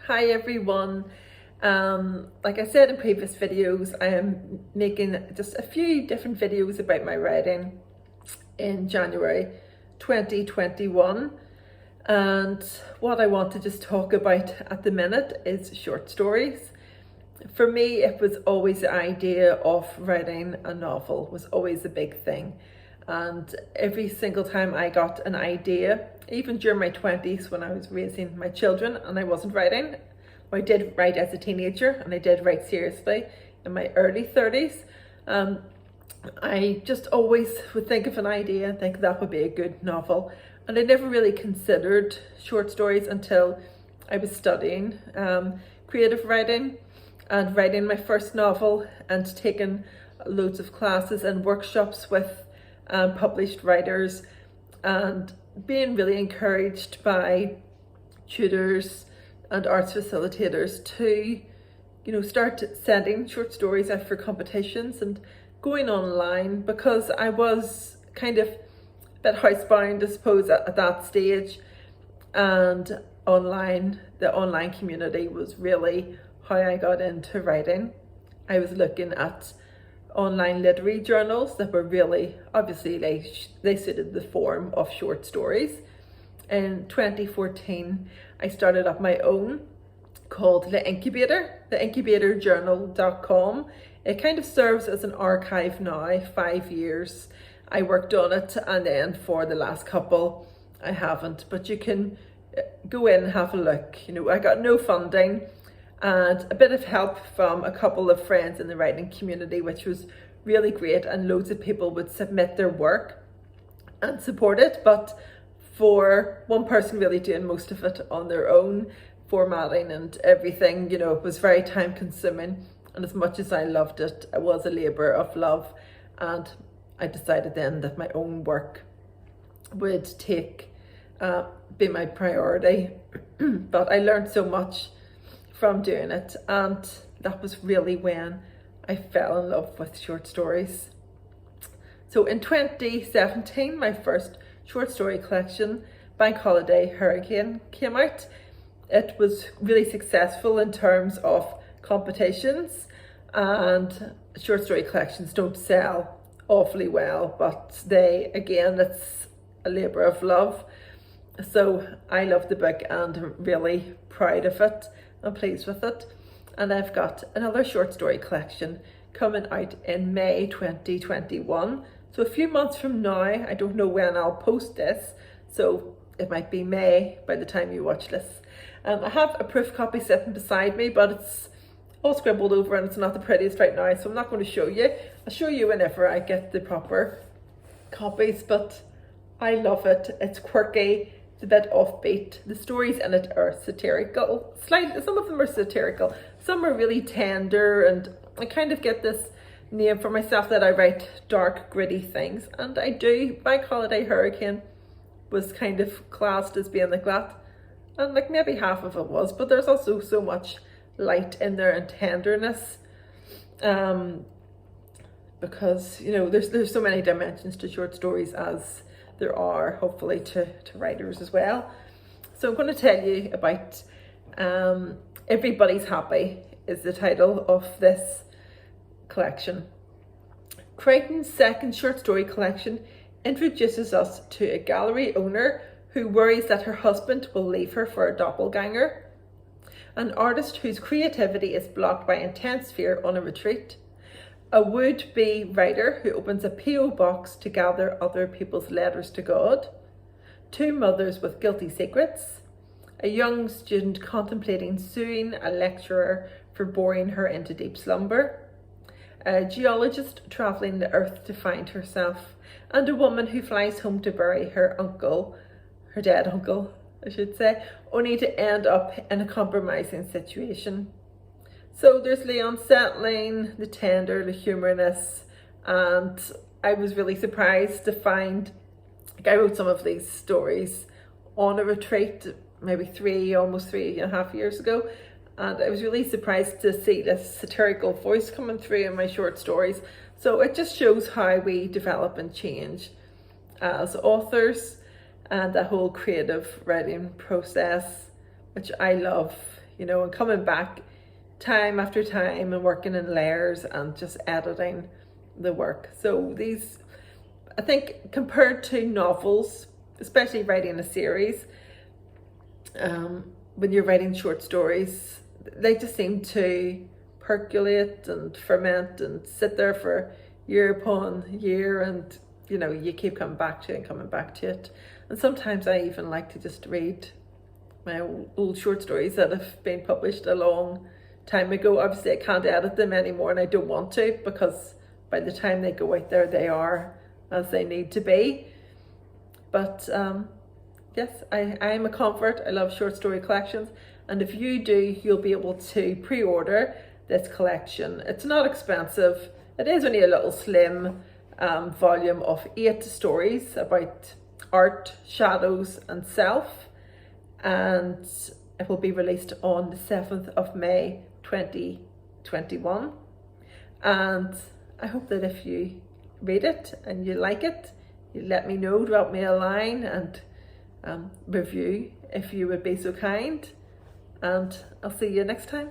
Hi everyone. Like I said in previous videos, I am making just a few different videos about my writing in January 2021, and what I want to just talk about at the minute is short stories. For me, it was always the idea of writing a novel was always a big thing, and every single time I got an idea, even during my 20s when I was raising my children and I wasn't writing, well, I did write as a teenager and I did write seriously in my early 30s. I just always would think of an idea and think that would be a good novel, and I never really considered short stories until I was studying creative writing and writing my first novel and taking loads of classes and workshops with published writers, and being really encouraged by tutors and arts facilitators to start sending short stories out for competitions and going online, because I was kind of a bit housebound, I suppose, at that stage, and the online community was really how I got into writing. I was looking at online literary journals that were really, obviously they suited the form of short stories. In 2014, I started up my own called The Incubator, theincubatorjournal.com. It kind of serves as an archive now, 5 years. I worked on it, and then for the last couple, I haven't, but you can go in and have a look. I got no funding and a bit of help from a couple of friends in the writing community, which was really great, and loads of people would submit their work and support it, but for one person really doing most of it on their own, formatting and everything, it was very time consuming, and as much as I loved it, it was a labour of love, and I decided then that my own work would be my priority. But I learned so much from doing it, and that was really when I fell in love with short stories. So in 2017, my first short story collection, Bank Holiday Hurricane, came out. It was really successful in terms of competitions, and short story collections don't sell awfully well, but it's a labour of love. So I love the book and I'm really proud of it. I'm pleased with it. And I've got another short story collection coming out in May 2021. So a few months from now. I don't know when I'll post this, so it might be May by the time you watch this. I have a proof copy sitting beside me, but it's all scribbled over and it's not the prettiest right now, so I'm not going to show you. I'll show you whenever I get the proper copies, but I love it. It's quirky. It's a bit offbeat. The stories in it are satirical. Slightly, some of them are satirical. Some are really tender, and I kind of get this name for myself that I write dark, gritty things, and I do. Bank Holiday Hurricane was kind of classed as being like that, and like maybe half of it was, but there's also so much light in there and tenderness, because there's so many dimensions to short stories, as there are hopefully to writers as well. So I'm going to tell you about Everybody's Happy is the title of this collection. Creighton's second short story collection introduces us to a gallery owner who worries that her husband will leave her for a doppelganger, an artist whose creativity is blocked by intense fear on a retreat, a would-be writer who opens a P.O. box to gather other people's letters to God, two mothers with guilty secrets, a young student contemplating suing a lecturer for boring her into deep slumber, a geologist travelling the earth to find herself, and a woman who flies home to bury her dead uncle, I should say, only to end up in a compromising situation. So there's the unsettling, the tender, the humorousness, and I was really surprised to find, I wrote some of these stories on a retreat maybe almost 3.5 years ago, and I was really surprised to see this satirical voice coming through in my short stories. So it just shows how we develop and change as authors, and the whole creative writing process, which I love. you know, and coming back time after time and working in layers and just editing the work. So these, I think, compared to novels, especially writing a series, when you're writing short stories, they just seem to percolate and ferment and sit there for year upon year, and you know, you keep coming back to it and coming back to it. And sometimes I even like to just read my old short stories that have been published a long time ago. Obviously I can't edit them anymore, and I don't want to, because by the time they go out there they are as they need to be. But yes, I'm a convert. I love short story collections, and if you do, you'll be able to pre-order this collection. It's not expensive. It is only a little slim volume of 8 stories about art, shadows and self, and it will be released on the 7th of May 2021. And I hope that if you read it and you like it, you let me know, drop me a line and review if you would be so kind, and I'll see you next time.